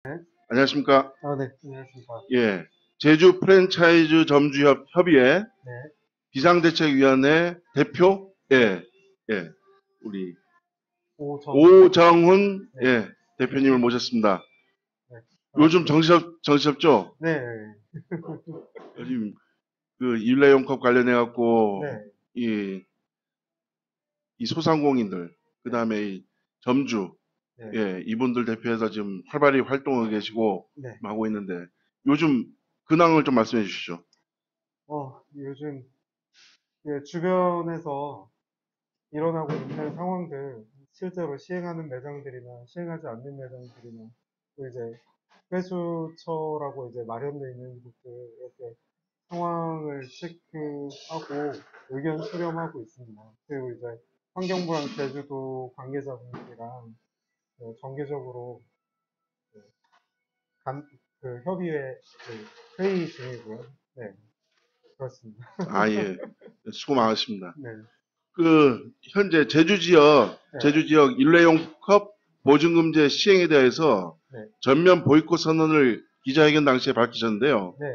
네. 안녕하십니까? 네. 안녕하십니까. 예. 제주 프랜차이즈 점주협 협의회 네. 비상대책위원회 대표, 예, 예, 우리 오정훈. 오정훈, 네. 예, 대표님을 모셨습니다. 네. 요즘 반갑습니다. 정치협죠? 네. 요즘 그 일회용컵 관련해갖고, 네. 이, 이 소상공인들, 그 네. 다음에 이 점주, 네. 예, 이분들 대표해서 지금 활발히 활동하고 계시고, 네. 하고 있는데, 요즘 근황을 좀 말씀해 주시죠. 요즘 주변에서 일어나고 있는 상황들, 실제로 시행하는 매장들이나 시행하지 않는 매장들이나 또 이제 회수처라고 이제 마련되어 있는 곳들 이렇게 상황을 체크하고 의견 수렴하고 있습니다. 그리고 이제 환경부랑 제주도 관계자분들이랑 정기적으로 그 협의회 회의 중이고요. 네, 그렇습니다. 아, 예. 수고 많으십니다. 네, 그 현재 네, 제주 지역 일회용 컵 보증금제 시행에 대해서 네, 전면 보이콧 선언을 기자회견 당시에 밝히셨는데요. 네.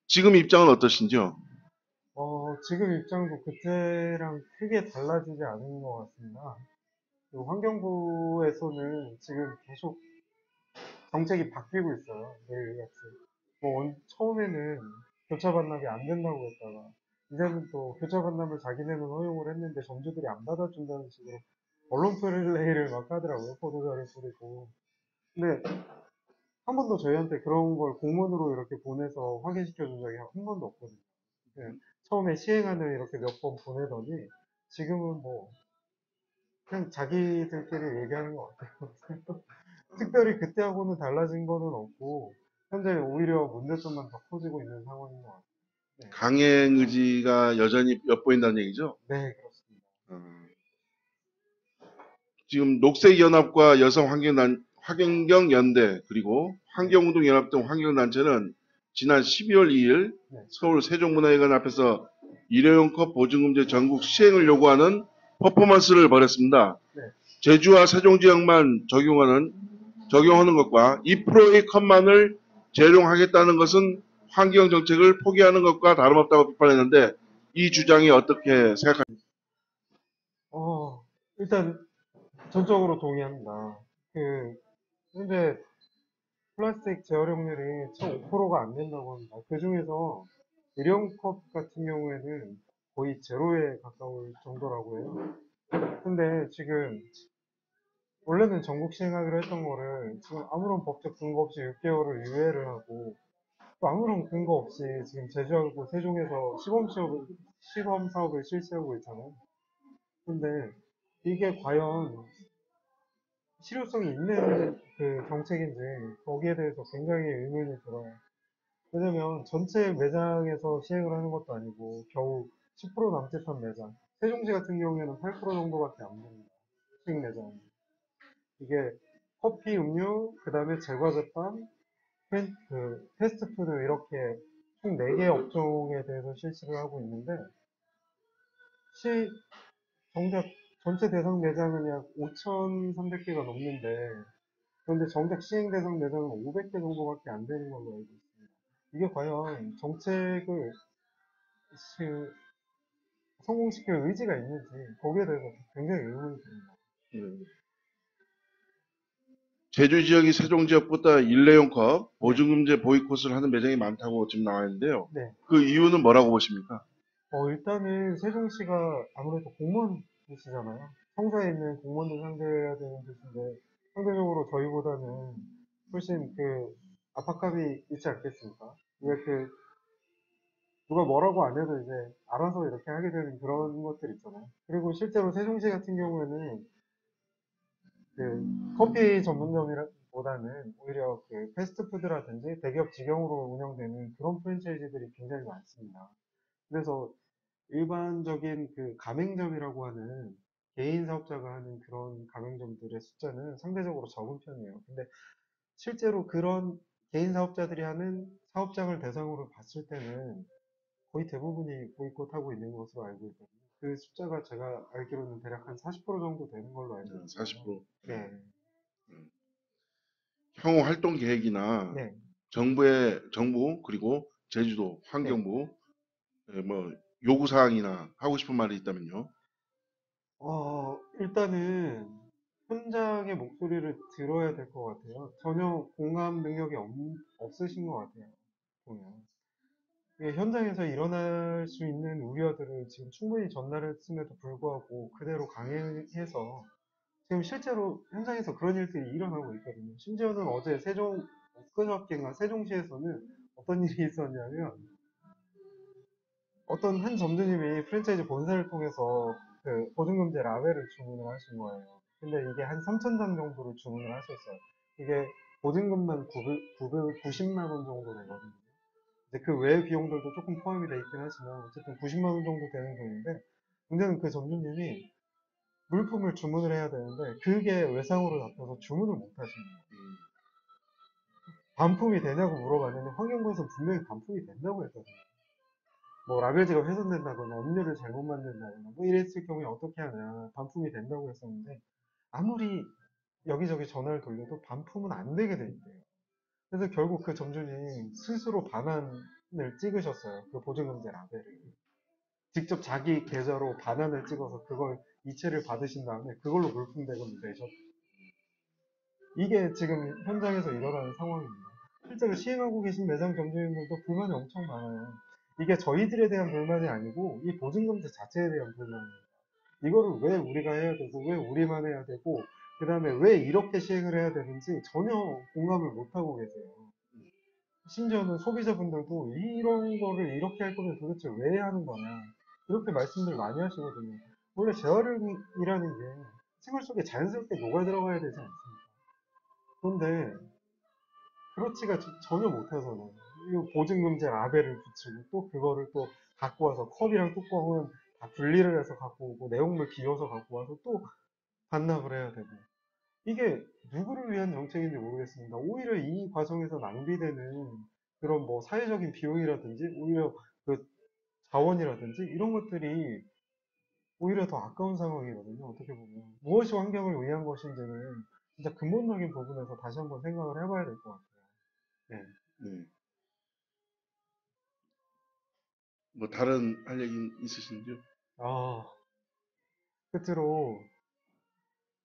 지금 입장은 어떠신지요? 지금 입장도 그때랑 크게 달라지지 않은 것 같습니다. 그리고 환경부에서는 지금 계속 정책이 바뀌고 있어요. 매일같이. 처음에는 교차 반납이 안 된다고 했다가, 이제는 또 교차 반납을 자기네는 허용을 했는데 점주들이 안 받아준다는 식으로 언론 플레이를 막 하더라고요. 보도자료 뿌리고. 근데 한 번도 저희한테 그런 걸 공문으로 이렇게 보내서 확인시켜 준 적이 한 번도 없거든요. 예, 처음에 시행안을 이렇게 몇 번 보내더니 지금은 뭐 그냥 자기들끼리 얘기하는 것 같아요. 특별히 그때하고는 달라진 거는 없고 현재 오히려 문제점만 더 커지고 있는 상황인 것 같아요. 네, 강행 의지가 여전히 엿보인다는 얘기죠? 네 그렇습니다. 어, 지금 녹색연합과 환경연대 그리고 네, 환경운동연합 등 환경단체는 지난 12월 2일 네, 서울 세종문화회관 앞에서 일회용 컵 보증금제 전국 시행을 요구하는 퍼포먼스를 벌였습니다. 네. 제주와 세종 지역만 적용하는 것과 2%의 컵만을 재용하겠다는 것은 환경 정책을 포기하는 것과 다름없다고 비판했는데 이 주장이 어떻게 생각하십니까? 일단 전적으로 동의합니다. 그 현재 플라스틱 재활용률이 1,005%가 안 된다고 합니다. 그 중에서 일회용컵 같은 경우에는 거의 제로에 가까울 정도라고 해요. 근데 지금 원래는 전국 시행하기로 했던 거를 지금 아무런 법적 근거 없이 6개월을 유예를 하고 또 아무런 근거 없이 지금 제주하고 세종에서 시범 사업을 실시하고 있잖아요. 근데 이게 과연 실효성이 있는 그 정책인지 거기에 대해서 굉장히 의문이 들어요. 왜냐면 전체 매장에서 시행을 하는 것도 아니고 겨우 10% 남짓한 매장. 세종시 같은 경우에는 8% 정도밖에 안 됩니다. 시행 매장. 이게 커피, 음료, 그 다음에 제과제빵, 패스트푸드 이렇게 총 4개 업종에 대해서 실시를 하고 있는데 시 정작 전체 대상 매장은 약 5,300개가 넘는데 그런데 정작 시행 대상 매장은 500개 정도밖에 안 되는 걸로 알고 있습니다. 이게 과연 정책을 시- 성공시킬 의지가 있는지 거기에 대해서 굉장히 의문이 듭니다. 제주 지역이 세종 지역보다 일회용 컵 네, 보증금제 보이콧을 하는 매장이 많다고 지금 나와 있는데요. 네. 그 이유는 뭐라고 보십니까? 일단은 세종시가 아무래도 공무원 도시잖아요. 성사에 있는 공무원들 상대해야 되는 도시인데 상대적으로 저희보다는 훨씬 압박감이 있지 않겠습니까? 왜 누가 뭐라고 안 해도 이제 알아서 이렇게 하게 되는 그런 것들 있잖아요. 그리고 실제로 세종시 같은 경우에는 커피 전문점보다는 오히려 패스트푸드라든지 대기업 직영으로 운영되는 그런 프랜차이즈들이 굉장히 많습니다. 그래서 일반적인 가맹점이라고 하는 개인 사업자가 하는 그런 가맹점들의 숫자는 상대적으로 적은 편이에요. 근데 실제로 그런 개인 사업자들이 하는 사업장을 대상으로 봤을 때는 거의 대부분이 보이콧하고 있는 것으로 알고 있거든요. 그 숫자가 제가 알기로는 대략 한 40% 정도 되는 걸로 알고 있어요. 40%. 네. 향후 활동 계획이나 네, 정부 그리고 제주도 네. 환경부 뭐 요구 사항이나 하고 싶은 말이 있다면요. 일단은 현장의 목소리를 들어야 될 것 같아요. 전혀 공감 능력이 없으신 것 같아요. 보면. 이게 현장에서 일어날 수 있는 우려들을 지금 충분히 전달했음에도 불구하고 그대로 강행해서 지금 실제로 현장에서 그런 일들이 일어나고 있거든요. 심지어는 어제 그저께인가 세종시에서는 어떤 일이 있었냐면 어떤 한 점주님이 프랜차이즈 본사를 통해서 그 보증금제 라벨을 주문을 하신 거예요. 근데 이게 한 3,000장 정도를 주문을 하셨어요. 이게 보증금만 990만 원 정도 되거든요. 이제 그 외의 비용들도 조금 포함이 돼 있긴 하지만 어쨌든 90만 원 정도 되는 돈인데 문제는 그 점주님이 물품을 주문을 해야 되는데 그게 외상으로 잡혀서 주문을 못 하시는 거예요. 반품이 되냐고 물어봤는데 환경부에서 분명히 반품이 된다고 했거든요. 뭐 라벨지가 훼손된다거나 음료를 잘못 만든다거나 뭐 이랬을 경우에 어떻게 하냐 반품이 된다고 했었는데 아무리 여기저기 전화를 돌려도 반품은 안 되게 돼 있대요. 그래서 결국 그 점주님 스스로 반환을 찍으셨어요. 그 보증금제 라벨을. 직접 자기 계좌로 반환을 찍어서 그걸 이체를 받으신 다음에 그걸로 물품 대금을 내셨. 이게 지금 현장에서 일어나는 상황입니다. 실제로 시행하고 계신 매장 점주님들도 불만이 엄청 많아요. 이게 저희들에 대한 불만이 아니고 이 보증금제 자체에 대한 불만입니다. 이거를 왜 우리가 해야 되고 왜 우리만 해야 되고 그 다음에 왜 이렇게 시행을 해야 되는지 전혀 공감을 못하고 계세요. 심지어는 소비자분들도 이런 거를 이렇게 할 거면 도대체 왜 하는 거냐 이렇게 말씀들 많이 하시거든요. 원래 재활용이라는 게 생활 속에 자연스럽게 녹아 들어가야 되지 않습니까? 그런데 그렇지가 전혀 못해서는 이 보증금제 라벨을 붙이고 또 그거를 또 갖고 와서 컵이랑 뚜껑은 다 분리를 해서 갖고 오고 내용물 비워서 갖고 와서 또 반납을 해야 되고 이게 누구를 위한 정책인지 모르겠습니다. 오히려 이 과정에서 낭비되는 그런 뭐 사회적인 비용이라든지 오히려 그 자원이라든지 이런 것들이 오히려 더 아까운 상황이거든요. 어떻게 보면 무엇이 환경을 위한 것인지는 진짜 근본적인 부분에서 다시 한번 생각을 해봐야 될 것 같아요. 네. 네. 뭐 다른 할 얘기 있으신지요? 아, 끝으로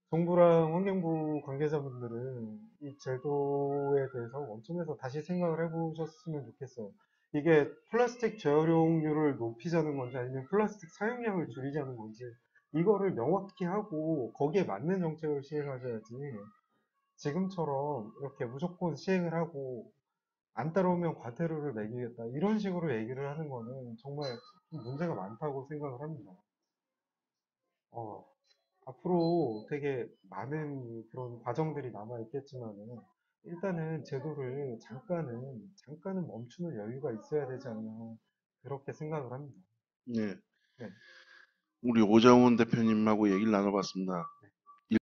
정부랑 환경부 관계자분들은 이 제도에 대해서 원점에서 다시 생각을 해보셨으면 좋겠어요. 이게 플라스틱 재활용률을 높이자는 건지 아니면 플라스틱 사용량을 줄이자는 건지 이거를 명확히 하고 거기에 맞는 정책을 시행하셔야지 지금처럼 이렇게 무조건 시행을 하고 안 따라오면 과태료를 매기겠다 이런 식으로 얘기를 하는 거는 정말 좀 문제가 많다고 생각을 합니다. 어, 앞으로 되게 많은 그런 과정들이 남아 있겠지만은 일단은 제도를 잠깐은 멈추는 여유가 있어야 되지 않나 그렇게 생각을 합니다. 네. 네, 우리 오정훈 대표님하고 얘기를 나눠봤습니다.